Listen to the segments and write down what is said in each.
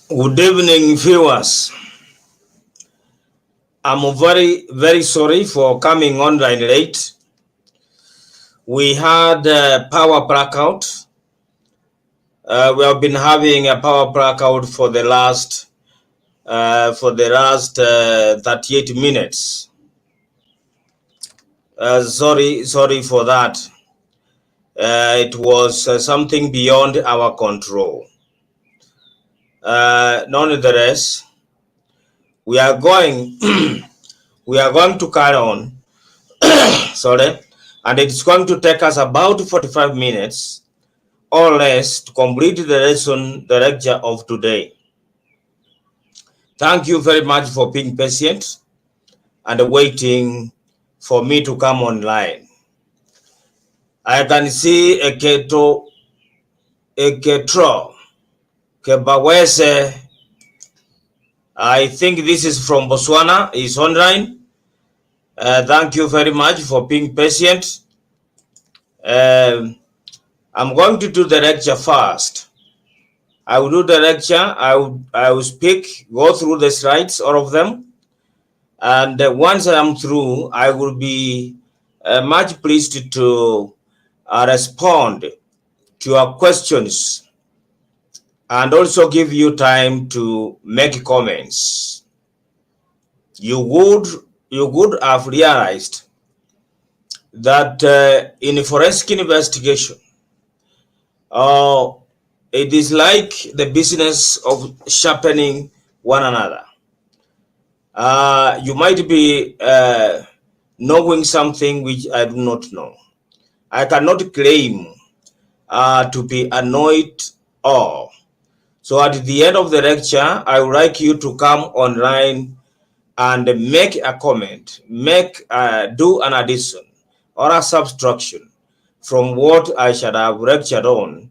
Good evening, viewers. I'm very sorry for coming online late. We had a power blackout. We have been having a power blackout for the last 38 minutes. Sorry for that. It was something beyond our control. Nonetheless, we are going to carry on. Sorry, and it's going to take us about 45 minutes or less to complete the lecture of today. Thank you very much for being patient and waiting for me to come online. I can see Eketro Kebawese. I think this is from Botswana. Is online. Thank you very much for being patient. I'm going to do the lecture first. I will do the lecture. I will speak, go through the slides, all of them, and once I am through, I will be much pleased to respond to your questions and also give you time to make comments. You would have realized that in forensic investigation, it is like the business of sharpening one another. You might be knowing something which I do not know. I cannot claim to be annoyed all. So at the end of the lecture, I would like you to come online and make a comment, do an addition or a subtraction from what I should have lectured on,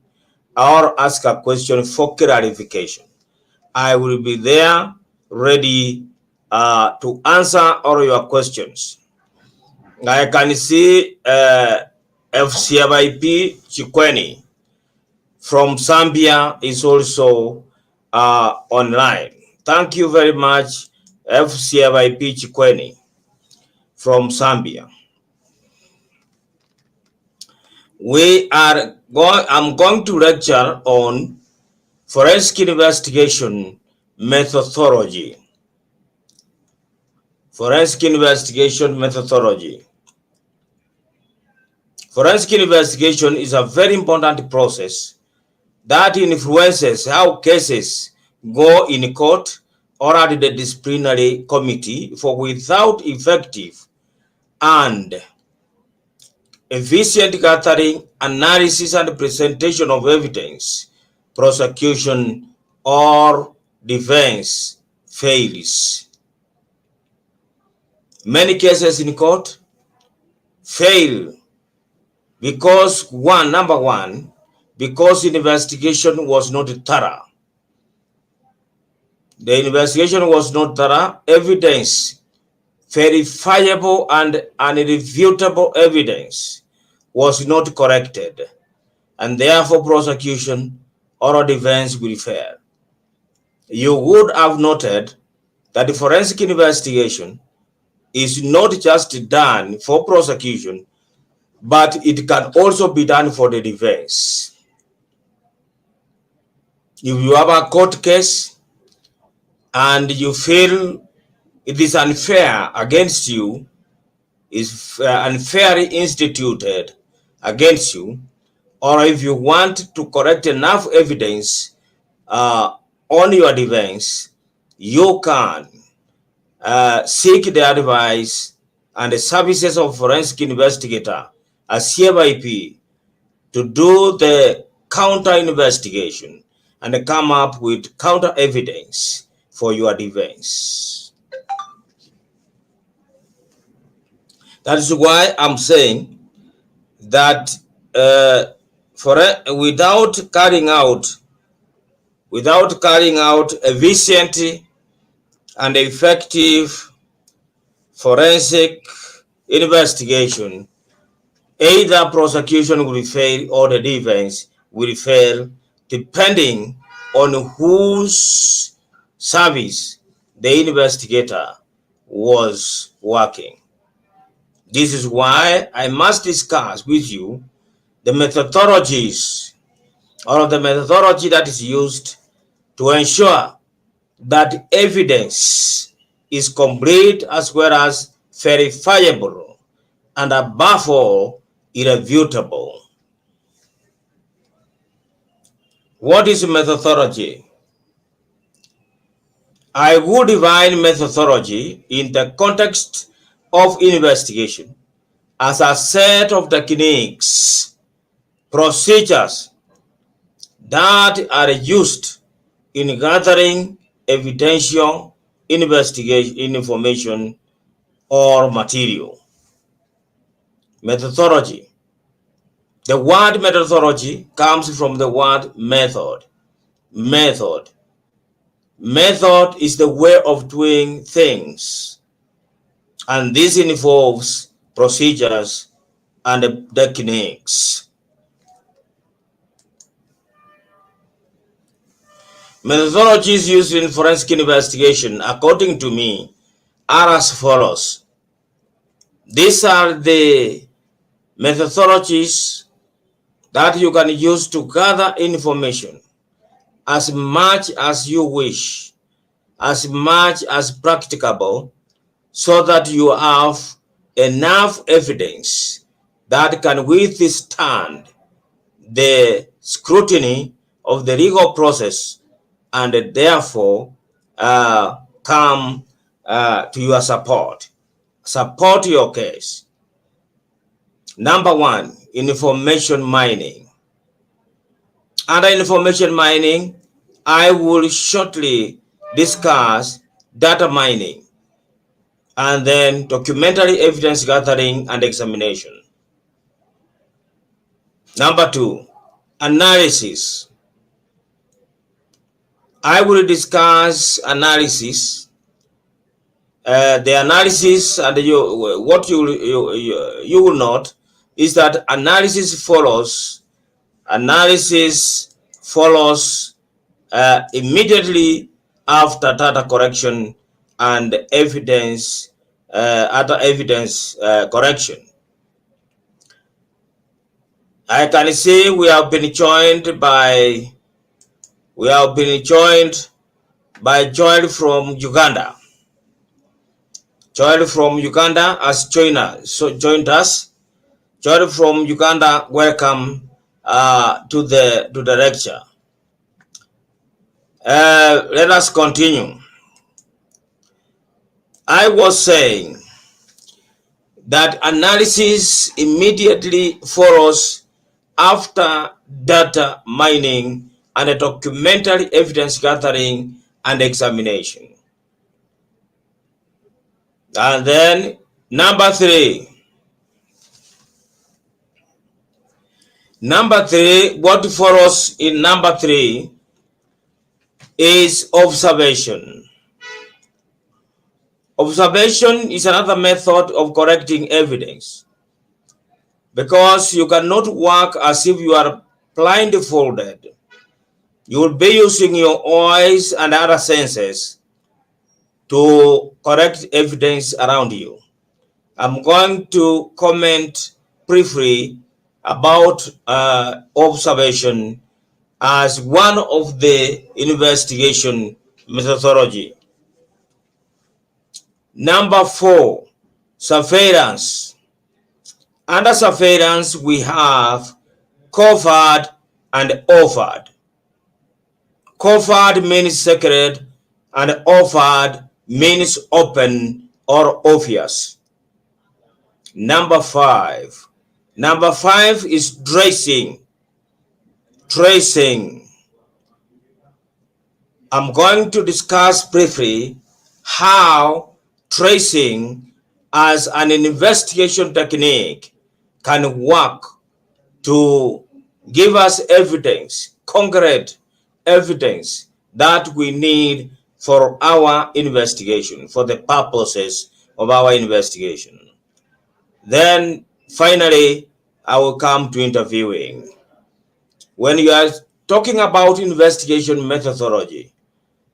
or ask a question for clarification. I will be there ready to answer all your questions. I can see FCIP Chikweni from Zambia is also online. Thank you very much, FCIP Chikweni from Zambia. I'm going to lecture on forensic investigation methodology. Forensic investigation methodology. Forensic investigation is a very important process that influences how cases go in court or at the disciplinary committee. For without effective and efficient gathering, analysis, and presentation of evidence, prosecution or defense fails. Many cases in court fail because number one, because investigation was not thorough. The investigation was not thorough. Evidence, verifiable and irrefutable evidence, was not corrected, and therefore prosecution or defense will fail. You would have noted that the forensic investigation is not just done for prosecution, but it can also be done for the defense. If you have a court case and you feel it is unfair against you, is unfairly instituted against you, or if you want to correct enough evidence on your defense, you can seek the advice and the services of forensic investigator, a CFIP, to do the counter investigation and come up with counter evidence for your defense. That is why I'm saying that without carrying out efficient and effective forensic investigation, either prosecution will fail or the defense will fail, depending on whose service the investigator was working. This is why I must discuss with you the methodologies, or the methodology that is used to ensure that evidence is complete as well as verifiable and above all irrefutable. What is methodology? I would define methodology in the context of investigation as a set of techniques, procedures that are used in gathering evidential investigation information or material. Methodology. The word methodology comes from the word method. Method. Method is the way of doing things, and this involves procedures and techniques. Methodologies used in forensic investigation, according to me, are as follows. These are the methodologies that you can use to gather information as much as you wish, as much as practicable, so that you have enough evidence that can withstand the scrutiny of the legal process and therefore come to your support. Support your case. Number one, information mining. Under information mining, I will shortly discuss data mining and then documentary evidence gathering and examination. Number two, analysis. I will discuss analysis. The analysis, and what you will note is that analysis follows immediately after data correction and evidence correction. I can say we have been joined by Joel from Uganda. Joel from Uganda has joined us. Joel from Uganda, welcome to the lecture. Let us continue. I was saying that analysis immediately follows after data mining and a documentary evidence gathering and examination. And then number three, what follows in number three is observation. Observation is another method of correcting evidence, because you cannot work as if you are blindfolded. You will be using your eyes and other senses to correct evidence around you. I'm going to comment briefly about observation as one of the investigation methodology. Number four, surveillance. Under surveillance, we have covered and offered. Covered means secret, and offered means open or obvious. Number five is tracing. I'm going to discuss briefly how tracing as an investigation technique can work to give us evidence, concrete evidence that we need for our investigation, for the purposes of our investigation. Then finally, I will come to interviewing. When you are talking about investigation methodology,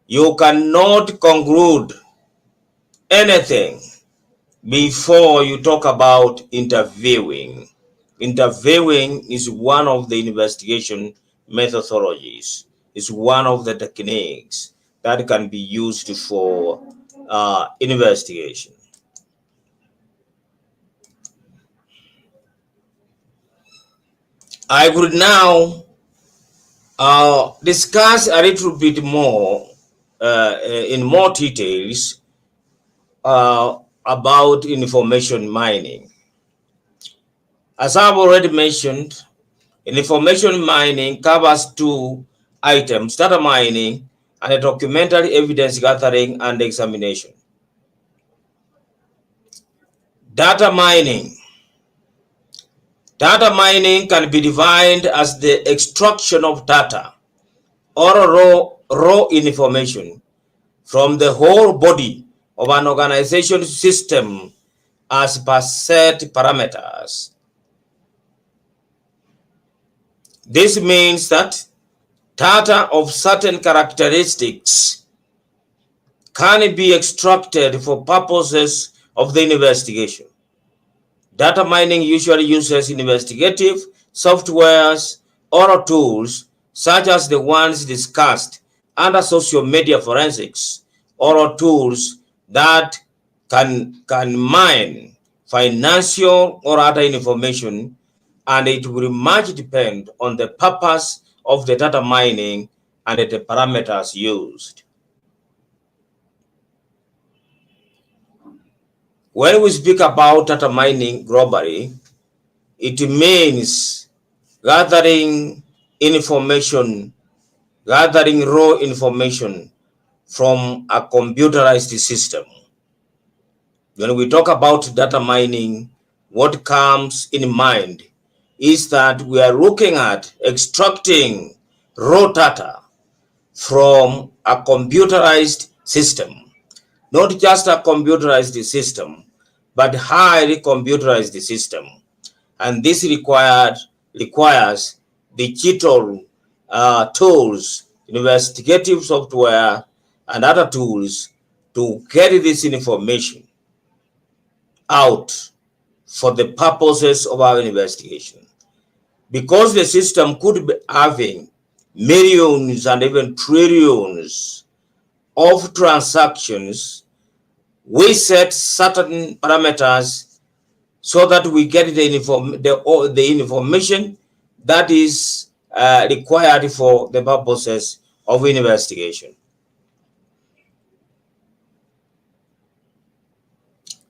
you cannot conclude anything before you talk about interviewing. Interviewing is one of the investigation methodologies. It's one of the techniques that can be used for investigation. I would now discuss a little bit more in more details about information mining. As I've already mentioned, information mining covers two items: data mining and documentary evidence gathering and examination. Data mining. Data mining can be defined as the extraction of data or raw information from the whole body of an organization system as per set parameters. This means that data of certain characteristics can be extracted for purposes of the investigation. Data mining usually uses investigative softwares or tools such as the ones discussed under social media forensics, or tools that can mine financial or other information, and it will much depend on the purpose of the data mining and the parameters used. When we speak about data mining globally, it means gathering information, gathering raw information from a computerized system. When we talk about data mining, what comes in mind is that we are looking at extracting raw data from a computerized system. Not just a computerized system, but highly computerized system. And this requires digital tools, investigative software, and other tools to get this information out for the purposes of our investigation. Because the system could be having millions and even trillions of transactions, we set certain parameters so that we get the information that is required for the purposes of investigation.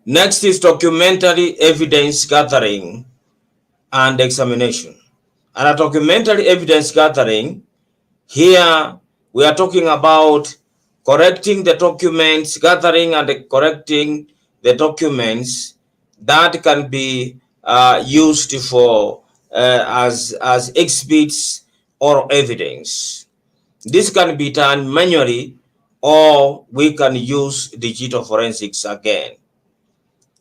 Next is documentary evidence gathering and examination. And a documentary evidence gathering, here we are talking about correcting the documents, gathering and correcting the documents that can be used for as exhibits or evidence. This can be done manually, or we can use digital forensics again.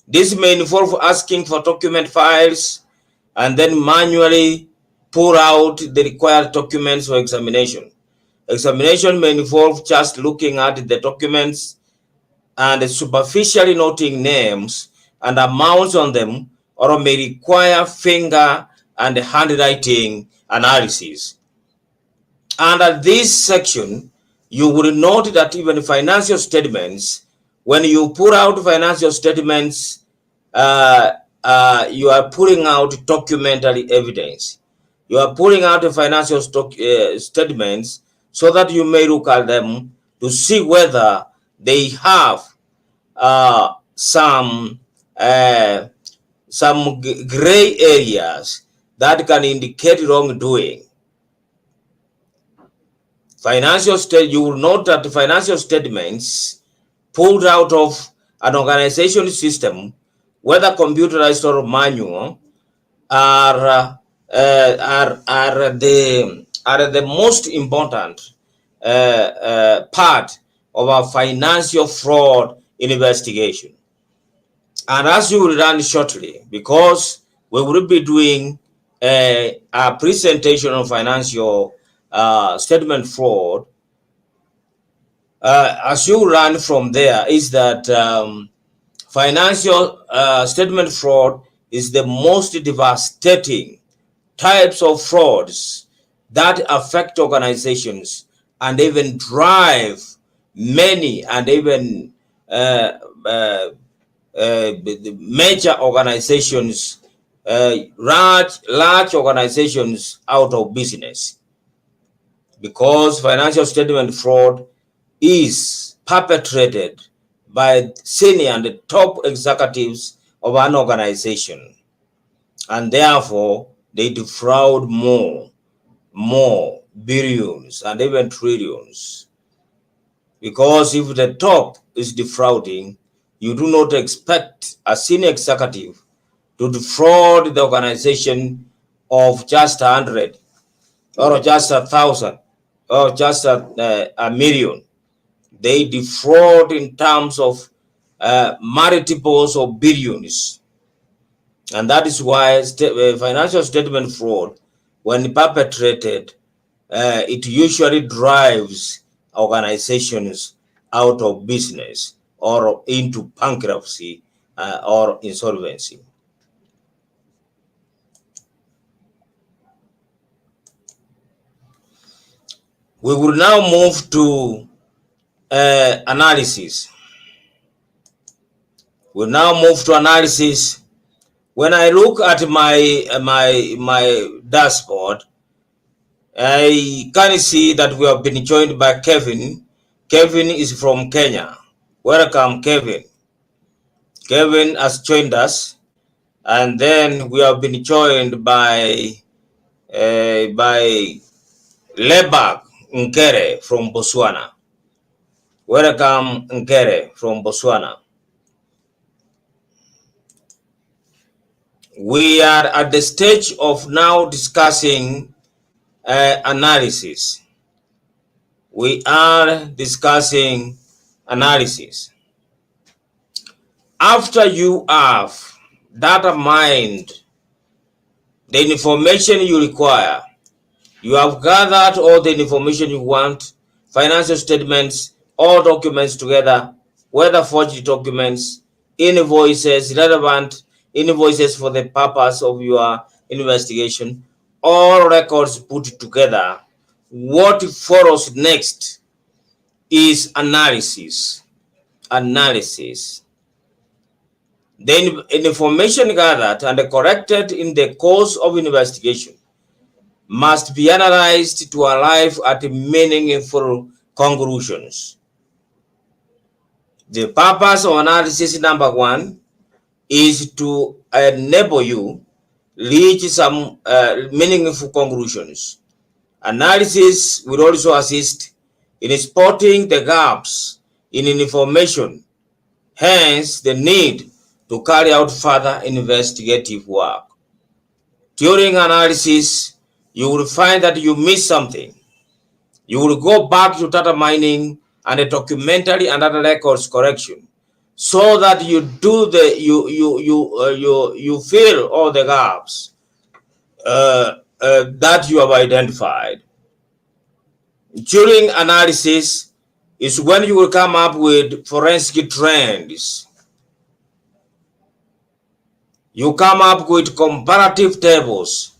This may involve asking for document files and then manually pull out the required documents for examination. Examination may involve just looking at the documents and superficially noting names and amounts on them, or may require finger and handwriting analysis. Under this section, you will note that even financial statements, when you pull out financial statements, you are pulling out documentary evidence. You are pulling out the financial statements so that you may look at them to see whether they have some gray areas that can indicate wrongdoing. You will note that the financial statements pulled out of an organization system, whether computerized or manual, are the most important part of our financial fraud investigation. And as you will learn shortly, because we will be doing a presentation on financial statement fraud, as you learn from there, is that financial statement fraud is the most devastating types of frauds that affect organizations and even drive many and even uh, uh, major organizations, large organizations out of business, because financial statement fraud is perpetrated by senior and top executives of an organization, and therefore they defraud more billions and even trillions. Because if the top is defrauding, you do not expect a senior executive to defraud the organization of just 100 or just 1,000 or just a million. They defraud in terms of multiples of billions. And that is why financial statement fraud, when perpetrated, it usually drives organizations out of business or into bankruptcy or insolvency. We will now move to analysis. We'll now move to analysis. When I look at my dashboard, I can see that we have been joined by Kevin. Kevin is from Kenya. Welcome, Kevin. Kevin has joined us, and then we have been joined by Lebak Nkere from Botswana. Welcome, Nkere from Botswana. We are at the stage of now discussing analysis. We are discussing analysis. After you have data mined the information you require, you have gathered all the information you want, financial statements, all documents together, whether forged documents, invoices, relevant invoices for the purpose of your investigation, all records put together. What follows next is analysis. Analysis. The information gathered and corrected in the course of investigation must be analyzed to arrive at meaningful conclusions. The purpose of analysis number one is to enable you reach some meaningful conclusions. Analysis will also assist in spotting the gaps in information, hence the need to carry out further investigative work. During analysis, you will find that you missed something. You will go back to data mining and a documentary and other records correction, so that you do the you fill all the gaps that you have identified. During analysis is when you will come up with forensic trends. You come up with comparative tables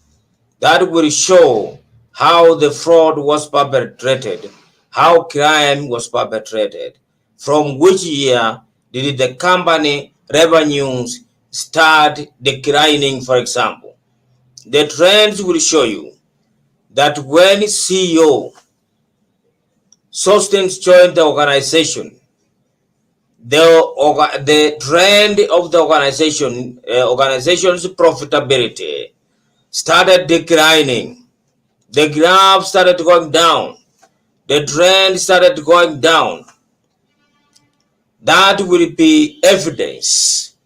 that will show how the fraud was perpetrated, how crime was perpetrated, from which year did the company revenues start declining, for example. The trends will show you that when CEO Sostens joined the organization, the trend of the organization's profitability started declining. The graph started going down. The trend started going down. That will be evidence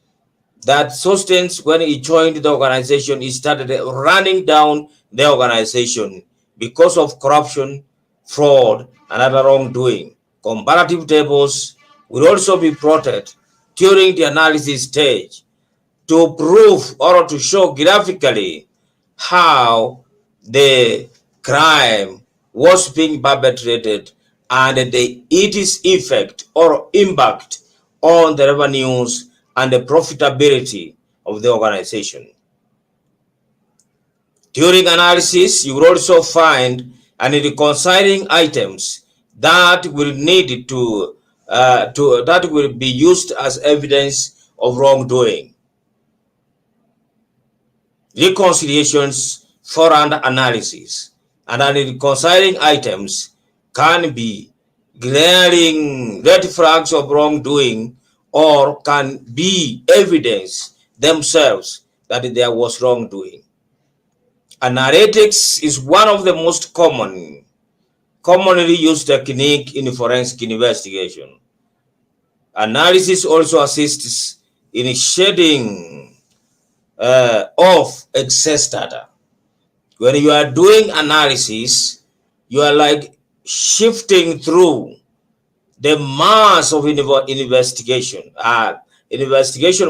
that Sostens, when he joined the organization, he started running down the organization because of corruption, fraud, and other wrongdoing. Comparative tables will also be plotted during the analysis stage to prove or to show graphically how the crime was being perpetrated and its effect or impact on the revenues and the profitability of the organization. During analysis, you will also find any reconciling items that will need that will be used as evidence of wrongdoing. Reconciliations for an analysis and any reconciling items can be glaring red flags of wrongdoing or can be evidence themselves that there was wrongdoing. Analytics is one of the most commonly used technique in forensic investigation. Analysis also assists in shedding of excess data. When you are doing analysis, you are like shifting through the mass of investigation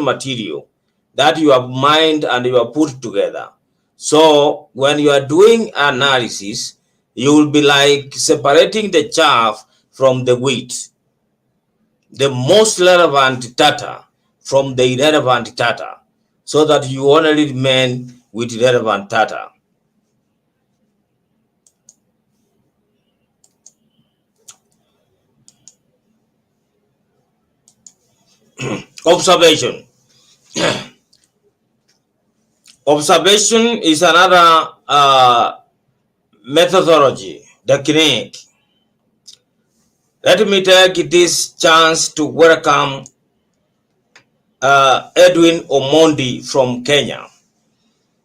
material that you have mined and you have put together. So when you are doing analysis, you will be like separating the chaff from the wheat, the most relevant data from the irrelevant data, so that you only remain with relevant data. Observation. Observation is another methodology, technique. Let me take this chance to welcome Edwin Omondi from Kenya.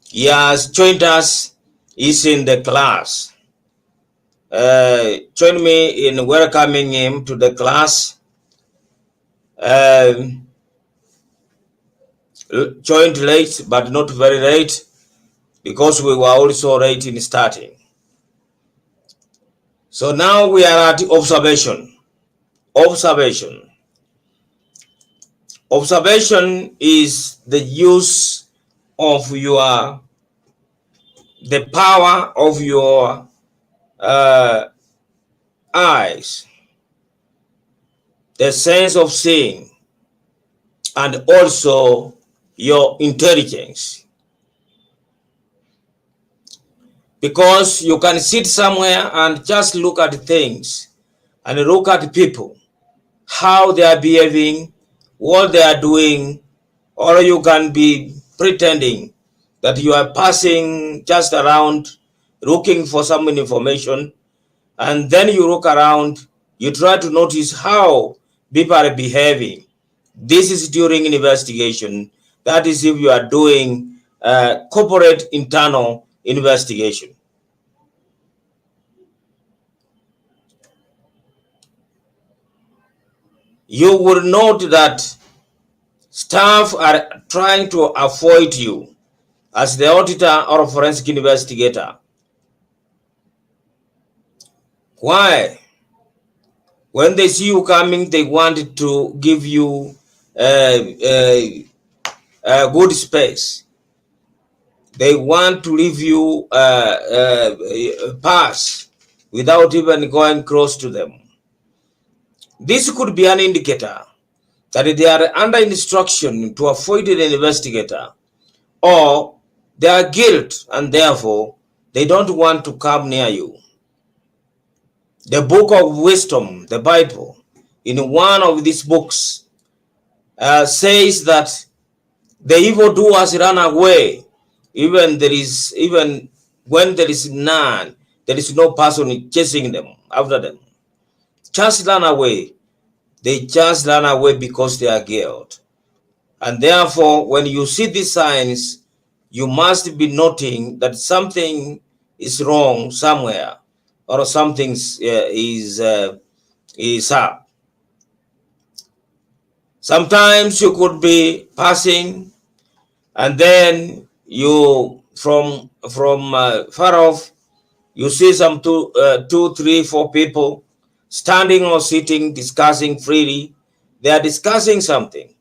He has joined us. He's in the class. Join me in welcoming him to the class. Joined late, but not very late, because we were also late in starting. So now we are at observation. Observation. Observation is the use of the power of your eyes, the sense of seeing, and also your intelligence. Because you can sit somewhere and just look at things and look at people, how they are behaving, what they are doing, or you can be pretending that you are passing just around looking for some information, and then you look around, you try to notice how people are behaving. This is during investigation. That is if you are doing corporate internal investigation. You will note that staff are trying to avoid you as the auditor or forensic investigator. Why? When they see you coming, they want to give you a good space. They want to leave you pass without even going close to them. This could be an indicator that they are under instruction to avoid an investigator, or they are guilt and therefore they don't want to come near you. The book of wisdom, the Bible, in one of these books says that the evildoers run away, even when there is none, there is no person chasing them after them. Just run away. They just run away because they are guilt. And therefore, when you see these signs, you must be noting that something is wrong somewhere, or something is up. Sometimes you could be passing, and then you from far off, you see some two, 3, 4 people standing or sitting, discussing freely. They are discussing something.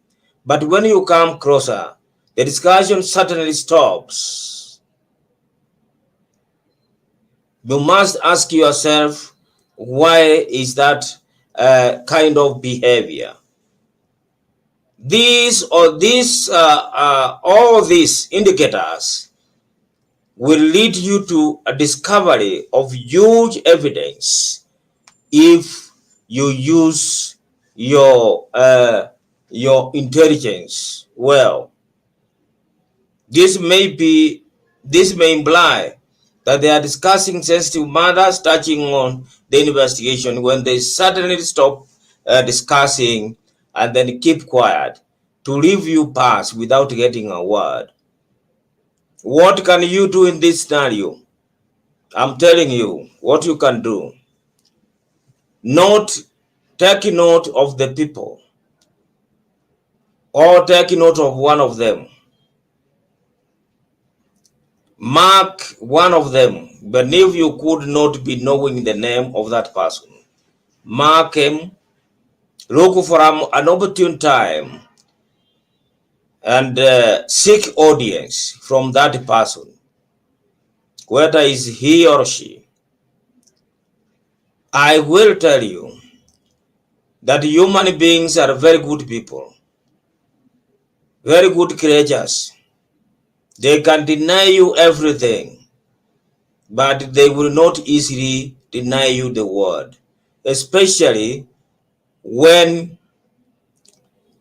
But when you come closer, the discussion suddenly stops. You must ask yourself, why is that kind of behavior? All these indicators will lead you to a discovery of huge evidence if you use your intelligence well. This may imply that they are discussing sensitive matters touching on the investigation when they suddenly stop discussing and then keep quiet to leave you pass without getting a word. What can you do in this scenario? I'm telling you what you can do. Note, take note of the people, or take note of one of them. Mark one of them, but if you could not be knowing the name of that person, mark him, look for an opportune time, and seek audience from that person, whether is he or she. I will tell you that human beings are very good people, very good creatures. They can deny you everything, but they will not easily deny you the word, especially when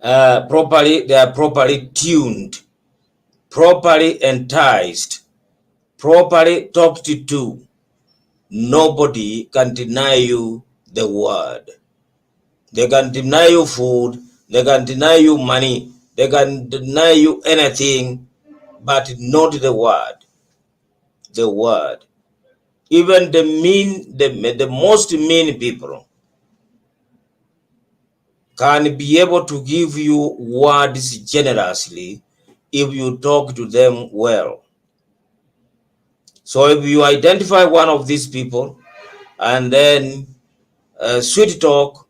they are properly tuned, properly enticed, properly talked to. Nobody can deny you the word. They can deny you food, they can deny you money, they can deny you anything, but not the word. The word. Even the most mean people can be able to give you words generously if you talk to them well. So if you identify one of these people and then sweet talk,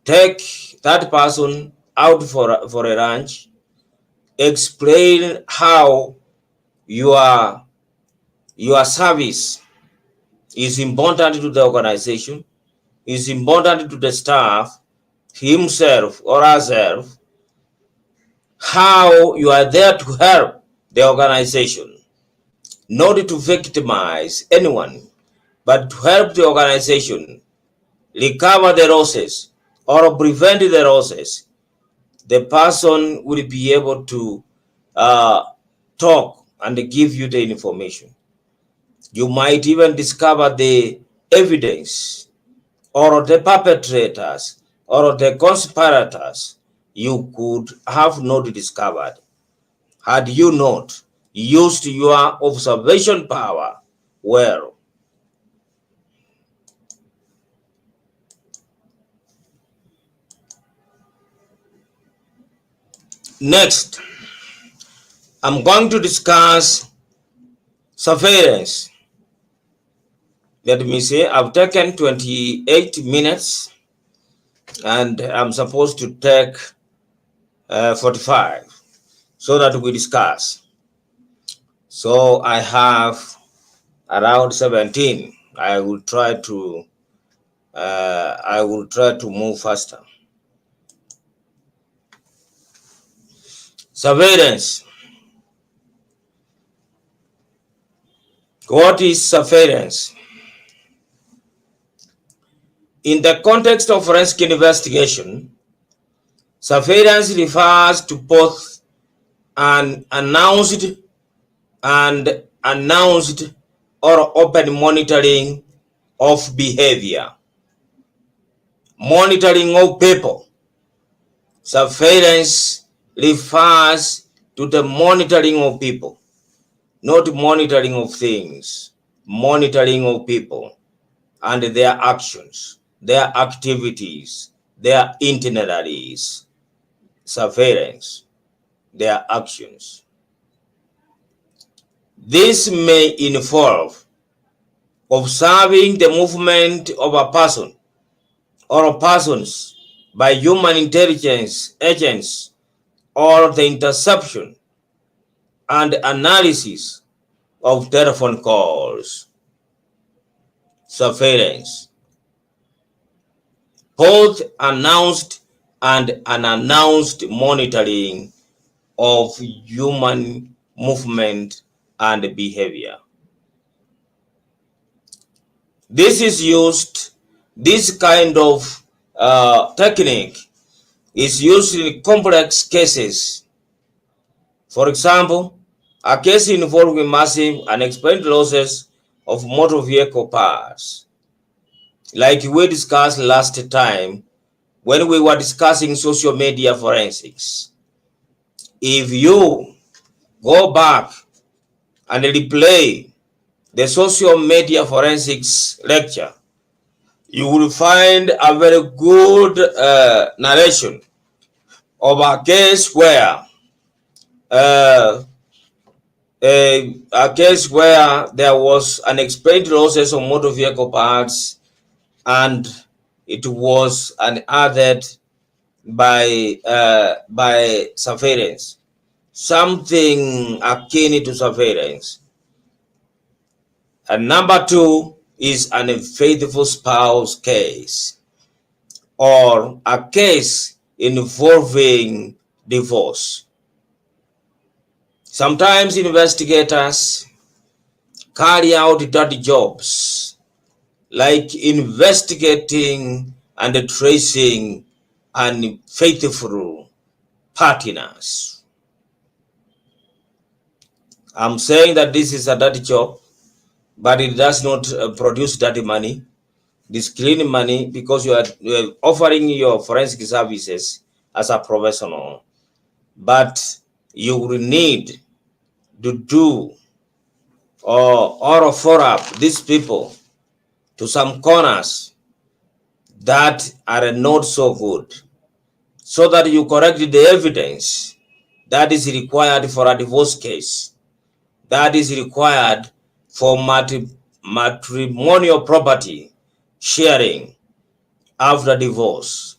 take that person out for a lunch, explain how your service is important to the organization, is important to the staff, himself or herself, how you are there to help the organization, not to victimize anyone, but to help the organization recover the losses or prevent the losses. The person will be able to talk and give you the information. You might even discover the evidence or the perpetrators or the conspirators you could have not discovered had you not used your observation power well. Next, I'm going to discuss surveillance. Let me say I've taken 28 minutes and I'm supposed to take 45 so that we discuss. So I have around 17. I will try to move faster. Surveillance. What is surveillance? In the context of forensic investigation, surveillance refers to both an announced or open monitoring of behavior, monitoring of people. Surveillance refers to the monitoring of people, not monitoring of things, monitoring of people and their actions, their activities, their itineraries. Surveillance, their actions. This may involve observing the movement of a person or persons by human intelligence agents or the interception and analysis of telephone calls. surveillance, both announced and unannounced monitoring of human movement and behavior. This kind of technique is used in complex cases. For example, a case involving massive unexplained losses of motor vehicle parts, like we discussed last time when we were discussing social media forensics. If you go back and replay the social media forensics lecture, you will find a very good narration of a case where there was unexplained losses of motor vehicle parts, and it was unearthed by surveillance, something akin to surveillance. And number two is an unfaithful spouse case, or a case involving divorce. Sometimes investigators carry out dirty jobs like investigating and tracing unfaithful partners. I'm saying that this is a dirty job, but it does not produce dirty money. This clean money, because you are offering your forensic services as a professional, but you will need to do or follow up these people to some corners that are not so good, so that you correct the evidence that is required for a divorce case, that is required for matrimonial property sharing after divorce.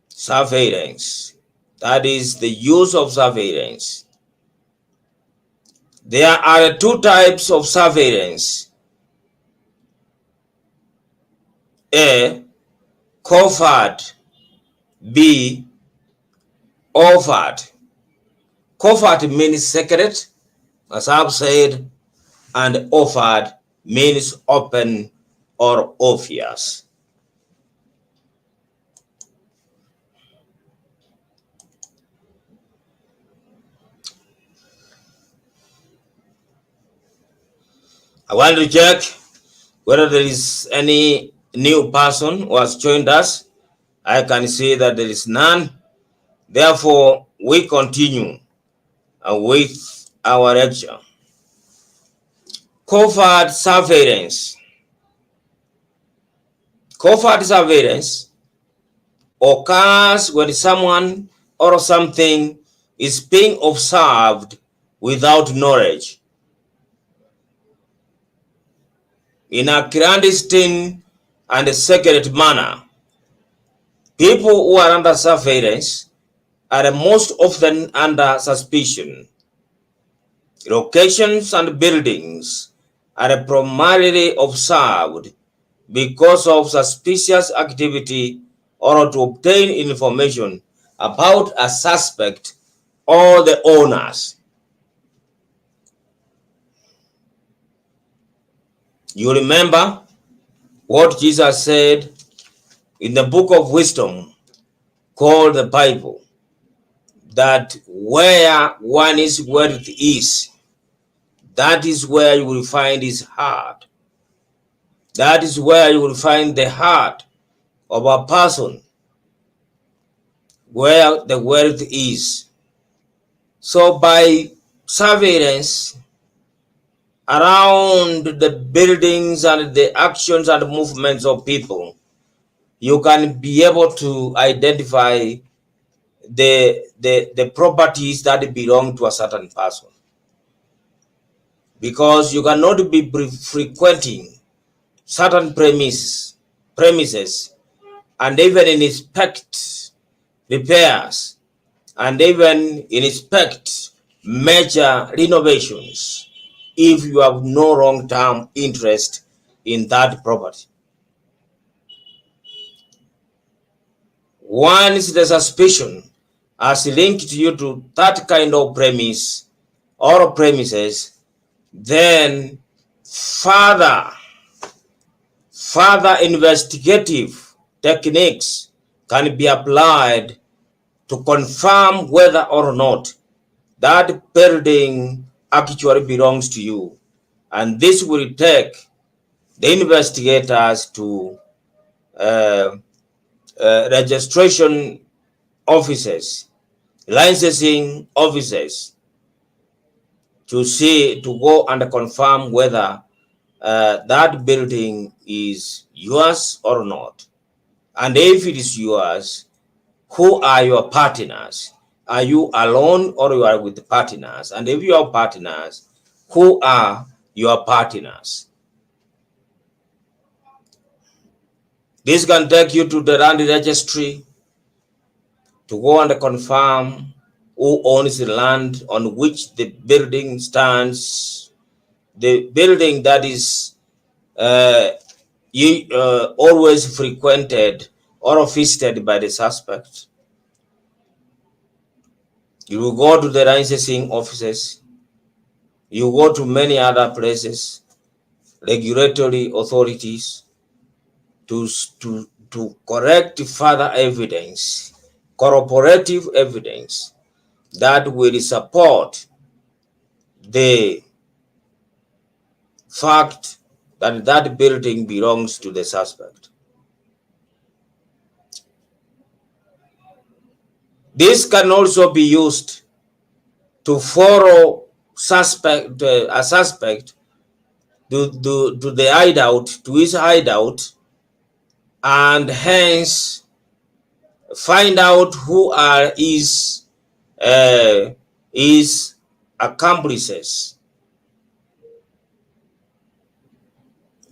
Surveillance, that is the use of surveillance. There are two types of surveillance: A, covert; B, overt. Covert means secret, as I've said, and overt means open or obvious. I want to check whether there is any new person who has joined us. I can see that there is none. Therefore, we continue with our lecture. Covert surveillance. Covert surveillance occurs when someone or something is being observed without knowledge, in a clandestine and secret manner. People who are under surveillance are most often under suspicion. Locations and buildings are primarily observed because of suspicious activity or to obtain information about a suspect or the owners. You remember what Jesus said in the book of wisdom called the Bible, that where one's wealth is, that is where you will find his heart. That is where you will find the heart of a person, where the wealth is. So by surveillance around the buildings and the actions and movements of people, you can be able to identify the properties that belong to a certain person, because you cannot be frequenting certain premises and even inspect repairs and even inspect major renovations if you have no long-term interest in that property. Once the suspicion has linked you to that kind of premise or premises, then further investigative techniques can be applied to confirm whether or not that building actually belongs to you. And this will take the investigators to uh, registration offices, licensing offices, to go and confirm whether that building is yours or not. And if it is yours, who are your partners? Are you alone or you are with partners? And if you are partners, who are your partners? This can take you to the land registry to go and confirm who owns the land on which the building stands, the building that is always frequented or visited by the suspect. You will go to the licensing offices. You go to many other places, regulatory authorities, to correct further evidence, corroborative evidence that will support the fact that that building belongs to the suspect. This can also be used to follow a suspect to the hideout, to his hideout, and hence find out who are his accomplices,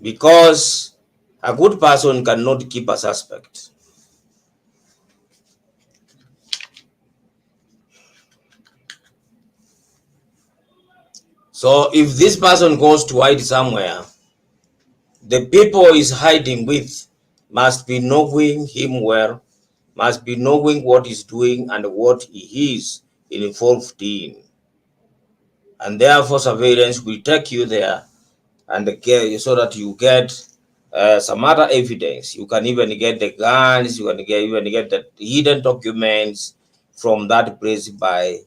because a good person cannot keep a suspect. So if this person goes to hide somewhere, the people he's hiding with must be knowing him well, must be knowing what he's doing and what he is involved in. And therefore surveillance will take you there and so that you get some other evidence. You can even get the guns, you can even get the hidden documents from that place by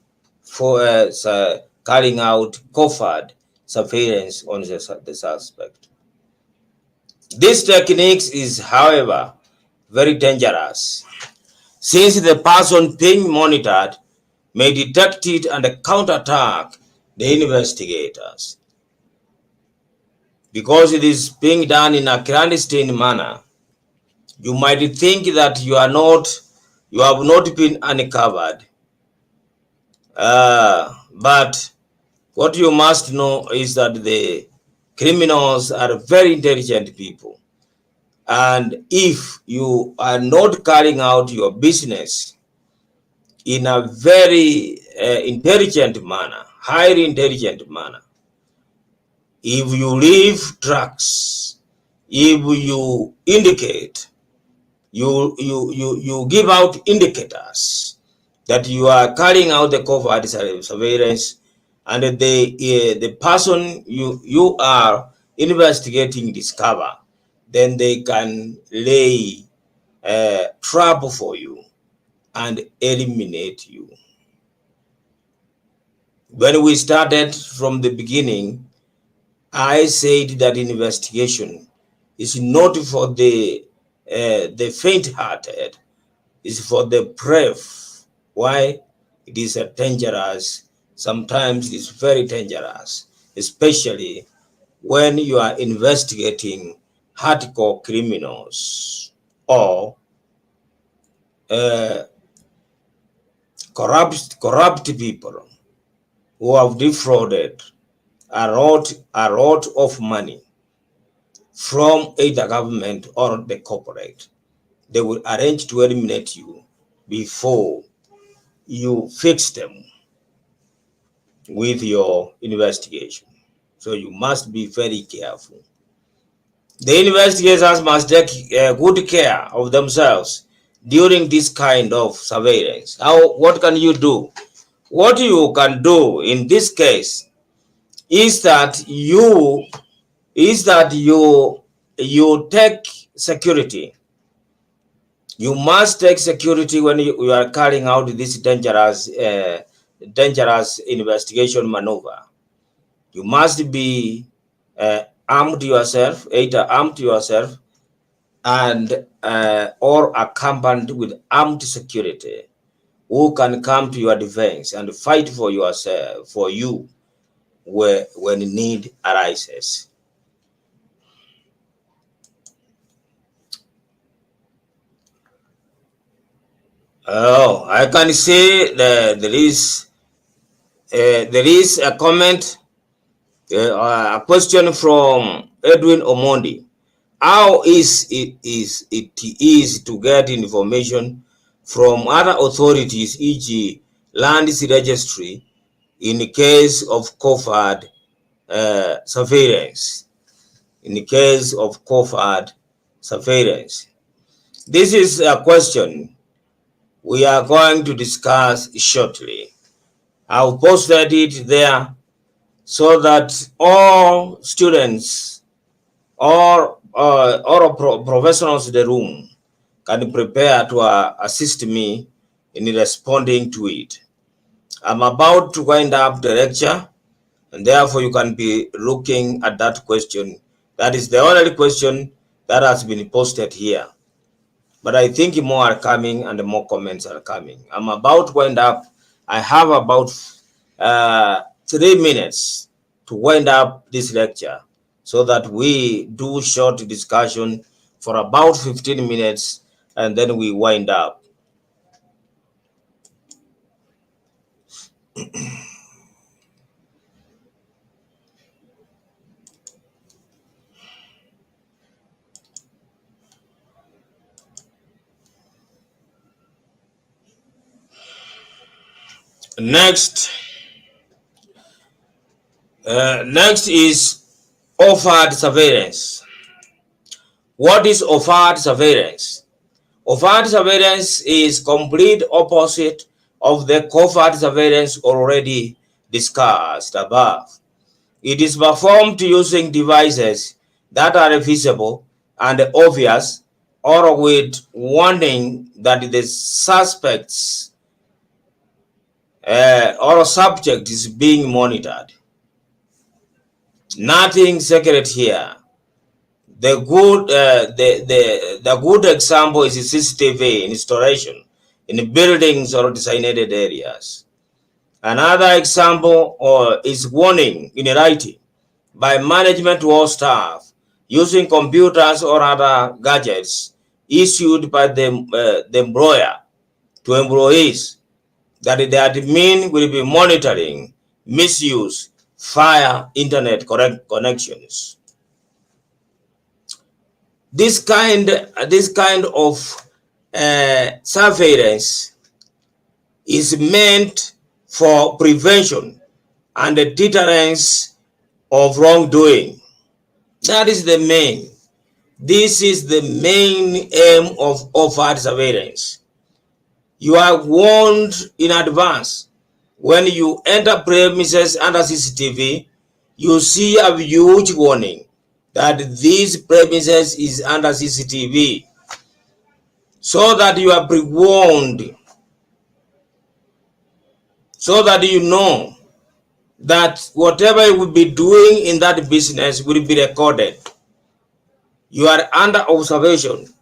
carrying out covert surveillance on the suspect. This technique is, however, very dangerous, since the person being monitored may detect it and counterattack the investigators. Because it is being done in a clandestine manner, you might think that you have not been uncovered. But what you must know is that the criminals are very intelligent people. And if you are not carrying out your business in a very intelligent manner, highly intelligent manner, if you leave tracks, if you indicate, you give out indicators that you are carrying out the covert surveillance, and the person you are investigating discover, then they can lay trap for you and eliminate you. When we started from the beginning, I said that investigation is not for the faint-hearted, it's for the brave. Why? It is a dangerous. Sometimes it's very dangerous, especially when you are investigating hardcore criminals or corrupt people who have defrauded a lot of money from either government or the corporate. They will arrange to eliminate you before you fix them with your investigation. So you must be very careful. The investigators must take good care of themselves during this kind of surveillance. What can you do? What you can do in this case is that you take security. You must take security when you are carrying out this dangerous investigation maneuver. You must be armed yourself, either armed yourself and or accompanied with armed security who can come to your defense and fight for yourself, for you, when need arises. Oh, I can see there is a comment, a question from Edwin Omondi. How is it easy to get information from other authorities, e.g., lands registry, in the case of covert surveillance? In the case of covert surveillance, this is a question we are going to discuss shortly. I've posted it there so that all students or professionals in the room can prepare to assist me in responding to it. I'm about to wind up the lecture, and therefore you can be looking at that question. That is the only question that has been posted here. But I think more are coming and more comments are coming. I'm about to wind up. I have about 3 minutes to wind up this lecture so that we do short discussion for about 15 minutes and then we wind up. Next is offered surveillance. What is offered surveillance? Offered surveillance is complete opposite of the covert surveillance already discussed above. It is performed using devices that are visible and obvious, or with warning that the suspects or subject is being monitored. Nothing secret here. The good example is CCTV installation in buildings or designated areas. Another example is warning in writing by management or staff using computers or other gadgets issued by the employer to employees that the admin will be monitoring misuse via internet connections. This kind of surveillance is meant for prevention and the deterrence of wrongdoing. That is the main. This is the main aim of offered surveillance. You are warned in advance. When you enter premises under CCTV, you see a huge warning that this premises is under CCTV, so that you are pre-warned, so that you know that whatever you will be doing in that business will be recorded. You are under observation.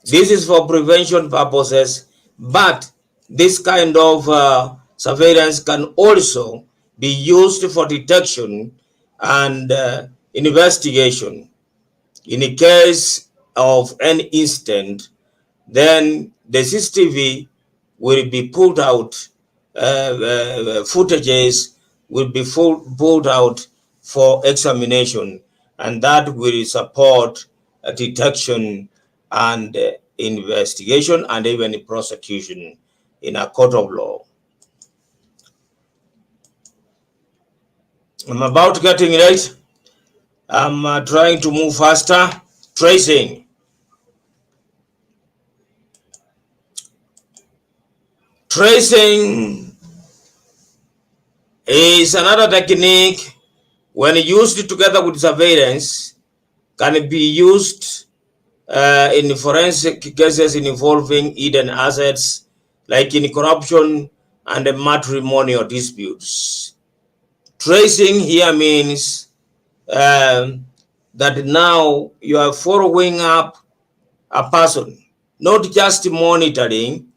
This is for prevention purposes, but this kind of surveillance can also be used for detection and investigation. In the case of any incident, then the CCTV will be pulled out, footages will be pulled out for examination, and that will support detection and investigation and even prosecution in a court of law. I'm about getting right. I'm trying to move faster. Tracing. Tracing is another technique when used together with surveillance can be used in forensic cases involving hidden assets like in corruption and matrimonial disputes. Tracing here means that now you are following up a person, not just monitoring,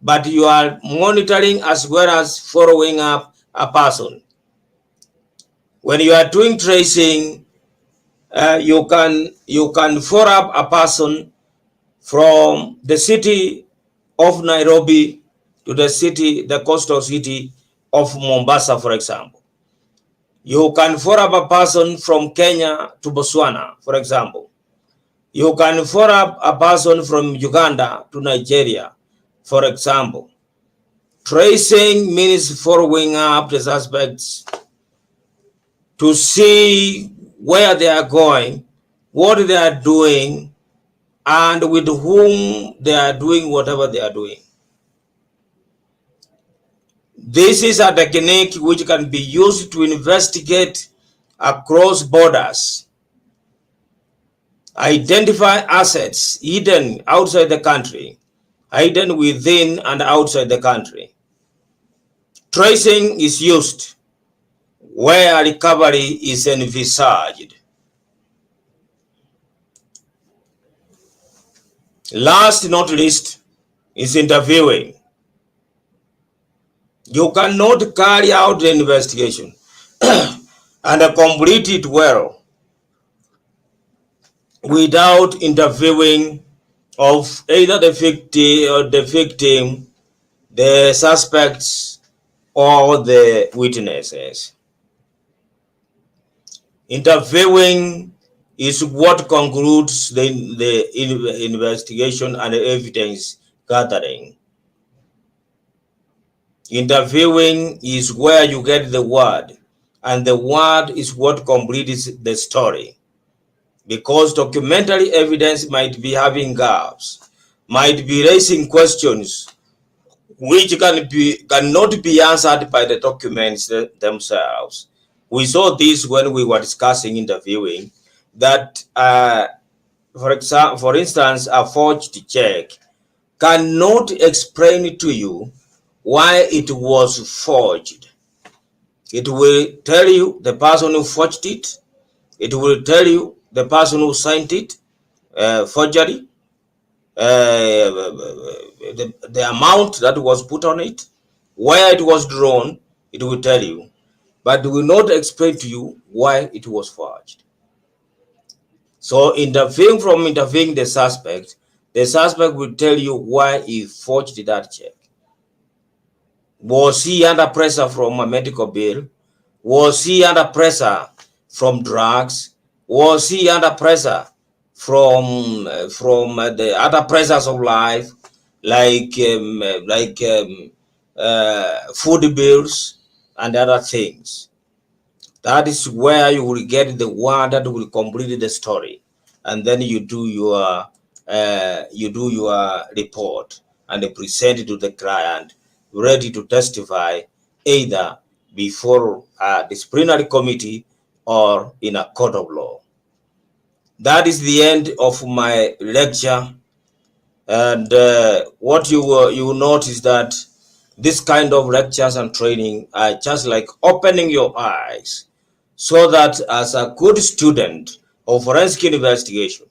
but you are monitoring as well as following up a person. When you are doing tracing, you can follow up a person from the city of Nairobi to the coastal city of Mombasa, for example. You can follow up a person from Kenya to Botswana, for example. You can follow up a person from Uganda to Nigeria, for example. Tracing means following up the suspects to see where they are going, what they are doing, and with whom they are doing whatever they are doing. This is a technique which can be used to investigate across borders, identify assets hidden outside the country, hidden within and outside the country. Tracing is used where recovery is envisaged. Last not least is interviewing. You cannot carry out the investigation and complete it well without interviewing of either the victim, the suspects, or the witnesses. Interviewing is what concludes the investigation and evidence gathering. Interviewing is where you get the word, and the word is what completes the story. Because documentary evidence might be having gaps, might be raising questions which cannot be answered by the documents themselves. We saw this when we were discussing interviewing, that for instance, a forged check cannot explain to you why it was forged. It will tell you the person who forged it. It will tell you the person who signed it, forgery, the amount that was put on it, where it was drawn. It will tell you, but it will not explain to you why it was forged. So interviewing the suspect will tell you why he forged that check. Was he under pressure from a medical bill? Was he under pressure from drugs? Was he under pressure from the other pressures of life, like food bills and other things? That is where you will get the word that will complete the story, and then you do your report and present it to the client, ready to testify either before a disciplinary committee or in a court of law. That is the end of my lecture, and what you will notice that this kind of lectures and training are just like opening your eyes, so that as a good student of forensic investigation,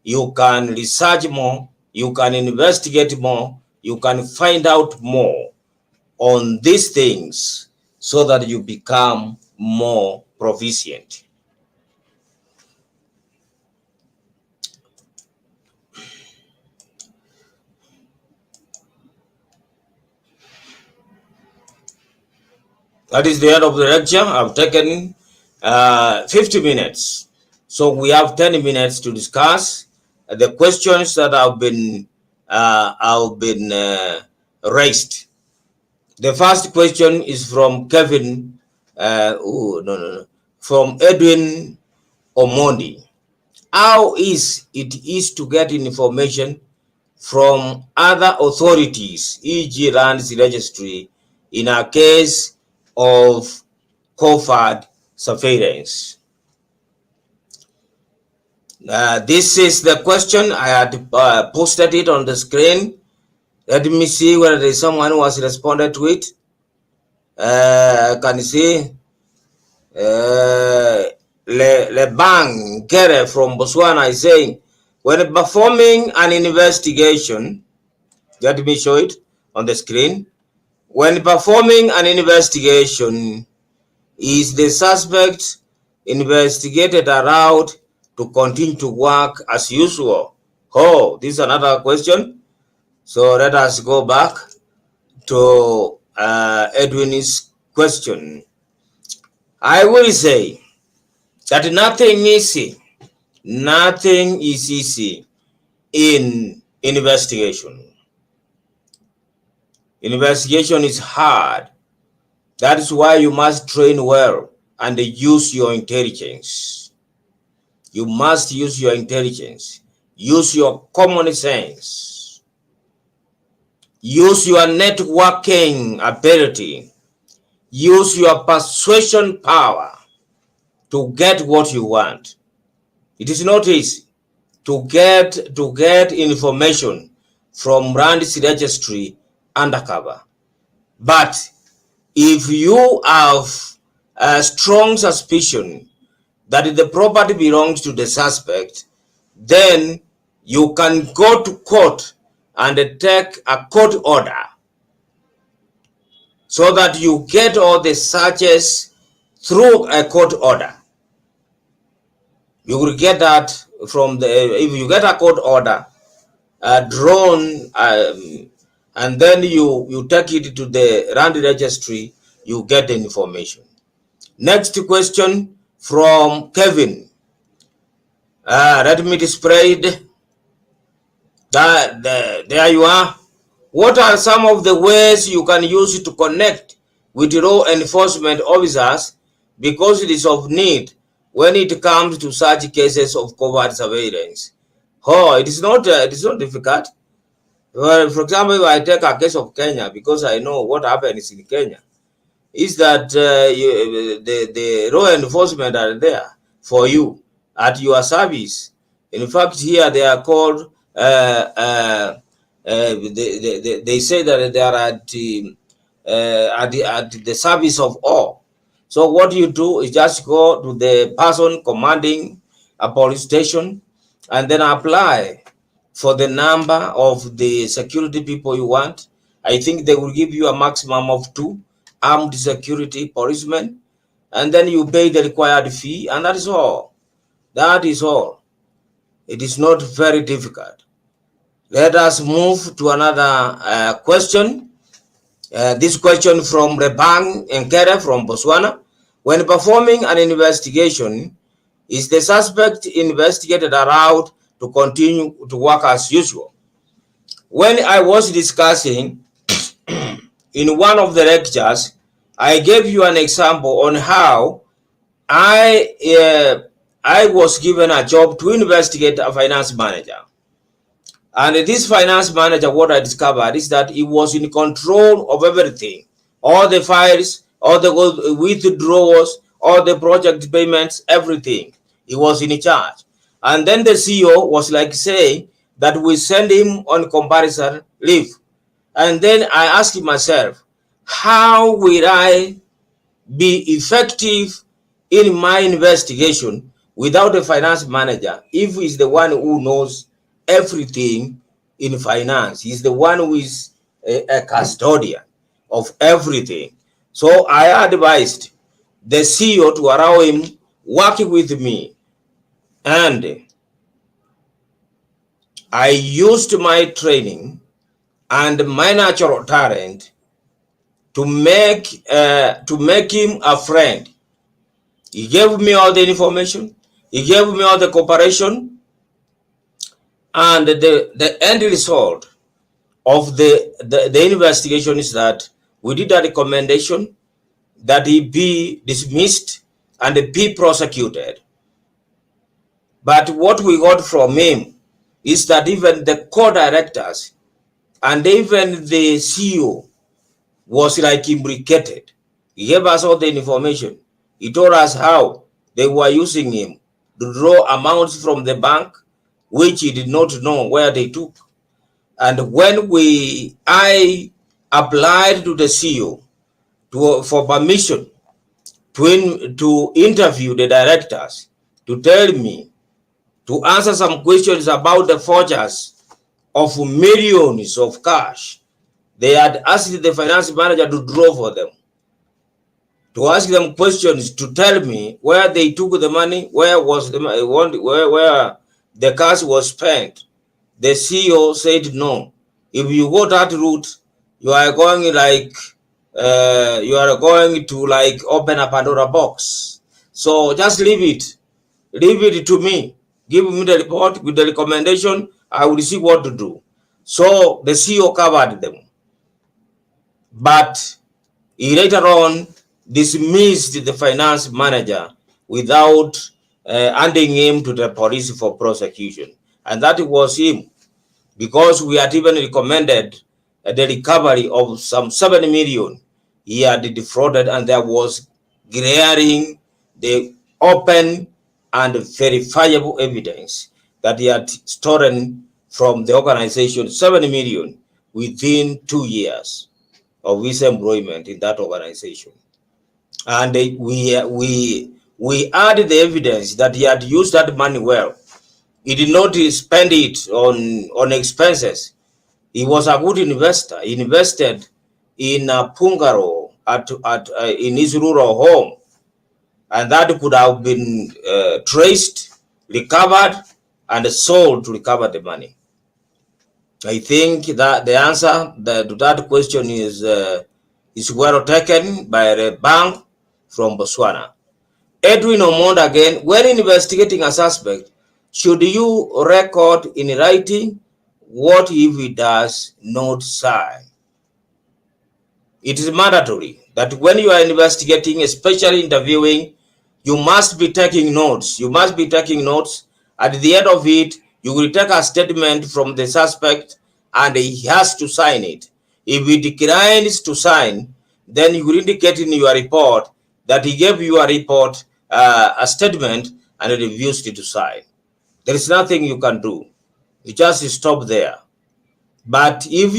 you can research more, you can investigate more, you can find out more on these things, so that you become more proficient. That is the end of the lecture. I've taken 50 minutes. So we have 10 minutes to discuss the questions that have been raised. The first question is from Kevin, from Edwin Omondi. How is it to get information from other authorities, e.g. lands registry, in a case of covert surveillance? This is the question. I had posted it on the screen. Let me see whether there is someone who has responded to it. Can you see? Le Bang Kere from Botswana is saying, when performing an investigation, let me show it on the screen. When performing an investigation, is the suspect investigated allowed to continue to work as usual? Oh, this is another question. So let us go back to Edwin's question. I will say that nothing is easy in investigation. Investigation is hard. That is why you must train well and use your intelligence. You must use your intelligence. Use your common sense. Use your networking ability. Use your persuasion power to get what you want. It is not easy to get information from Rand's registry undercover. But if you have a strong suspicion that the property belongs to the suspect, then you can go to court and take a court order so that you get all the searches through a court order. You will get that from if you get a court order drawn, and then you take it to the Land Registry, you get the information. Next question from Kevin. Let me display it. There you are. What are some of the ways you can use to connect with law enforcement officers because it is of need when it comes to such cases of covert surveillance? Oh, it is not difficult. Well, for example, if I take a case of Kenya, because I know what happens in Kenya, is that the law enforcement are there for you at your service. In fact, here they are called, they say that they are at the service of all. So what you do is just go to the person commanding a police station and then apply for the number of the security people you want. I think they will give you a maximum of 2 armed security policemen, and then you pay the required fee, and that is all. That is all. It is not very difficult. Let us move to another question. This question from Rebang Nkere from Botswana. When performing an investigation, is the suspect investigated allowed to continue to work as usual? When I was discussing in one of the lectures, I gave you an example on how I was given a job to investigate a finance manager. And this finance manager, what I discovered is that he was in control of everything. All the files, all the withdrawals, all the project payments, everything. He was in charge. And then the CEO was like saying that we send him on comparison leave. And then I asked myself, how will I be effective in my investigation without a finance manager if he's the one who knows everything in finance? He's the one who is a custodian of everything. So I advised the CEO to allow him working with me, and I used my training and my natural talent to make him a friend. He gave me all the information. He gave me all the cooperation, and the end result of the investigation is that we did a recommendation that he be dismissed and be prosecuted. But what we got from him is that even the co-directors and even the CEO was like implicated. He gave us all the information. He told us how they were using him to draw amounts from the bank, which he did not know where they took. And when I applied to the CEO for permission to interview the directors, to tell me, to answer some questions about the forgers of millions of cash, they had asked the finance manager to draw for them, to ask them questions, to tell me where they took the money, where was the where the cash was spent. The CEO said no. If you go that route, you are going like you are going to like open a Pandora box. So just leave it to me. Give me the report with the recommendation. I will see what to do. So the CEO covered them, but he later on dismissed the finance manager without handing him to the police for prosecution. And that was him, because we had even recommended the recovery of some 7 million he had defrauded, and there was glaring, the open and verifiable evidence that he had stolen from the organization 7 million within 2 years of his employment in that organization. And we added the evidence that he had used that money well. He did not spend it on expenses. He was a good investor. He invested in Pungaro in his rural home, and that could have been traced, recovered, and sold to recover the money. I think that the answer to that question is well taken by a bank from Botswana. Edwin Omonda again, when investigating a suspect, should you record in writing? What if he does not sign? It is mandatory that when you are investigating, especially interviewing, you must be taking notes. You must be taking notes. At the end of it, you will take a statement from the suspect and he has to sign it. If he declines to sign, then you will indicate in your report that he gave you a report, a statement, and refused to sign. There is nothing you can do. You just stop there. But if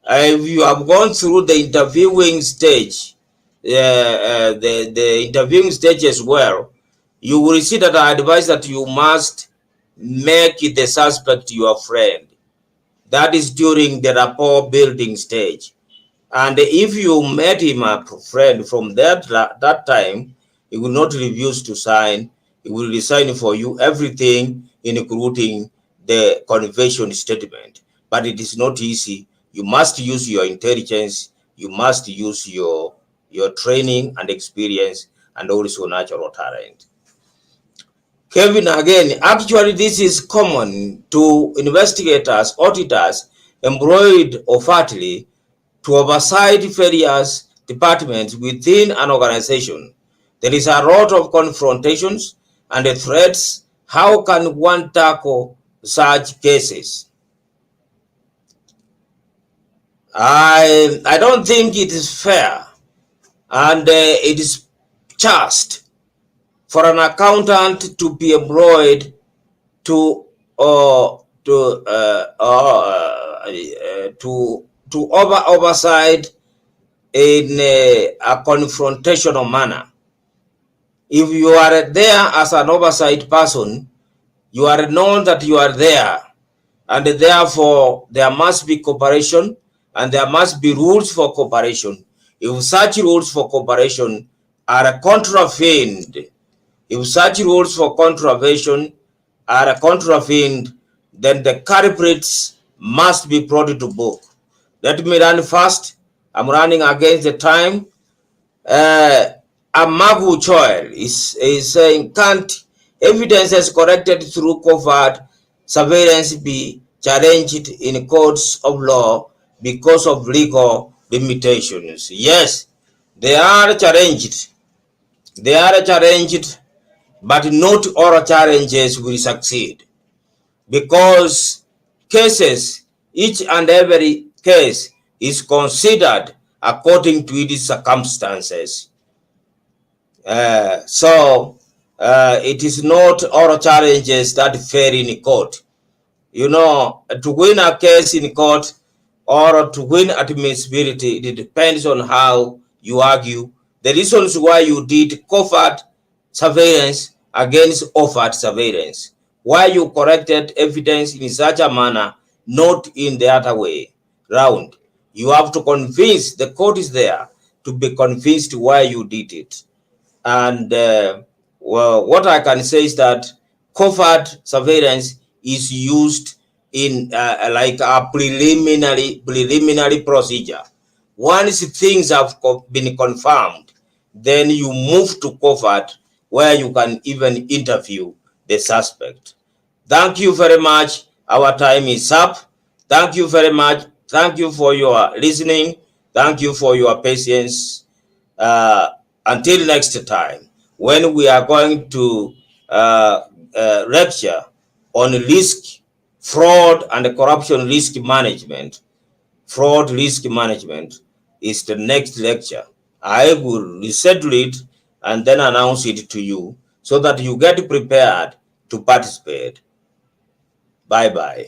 if you have gone through the interviewing stage, the interviewing stage as well, you will see that I advise that you must make the suspect your friend. That is during the rapport building stage. And if you met him a friend from that time, he will not refuse to sign. He will resign for you everything, including the confession statement. But it is not easy. You must use your intelligence. You must use your training and experience, and also natural talent. Kevin, again, actually this is common to investigators, auditors employed overtly to oversight various departments within an organization. There is a lot of confrontations and threats. How can one tackle such cases? I don't think it is fair, and it is just for an accountant to be employed to oversight in a confrontational manner. If you are there as an oversight person, you are known that you are there, and therefore there must be cooperation and there must be rules for cooperation. If such rules for cooperation are contravened, if such rules for contravention are contravened, then the culprits must be brought to book. Let me run fast. I'm running against the time. Amagu Choil is saying, can't evidence collected through covert surveillance be challenged in courts of law because of legal limitations? Yes, they are challenged. They are challenged but not all challenges will succeed, because cases, each and every case is considered according to its circumstances. It is not all challenges that fail in court. You know, to win a case in court or to win admissibility, it depends on how you argue the reasons why you did covert surveillance against offered surveillance, why you corrected evidence in such a manner, not in the other way round. You have to convince, the court is there to be convinced why you did it. And well, what I can say is that covert surveillance is used in like a preliminary procedure. Once things have been confirmed, then you move to covert, where you can even interview the suspect. Thank you very much. Our time is up. Thank you very much. Thank you for your listening. Thank you for your patience. Uh, until next time, when we are going to lecture on risk, fraud, and corruption risk management. Fraud risk management is the next lecture. I will reschedule it and then announce it to you so that you get prepared to participate. Bye bye.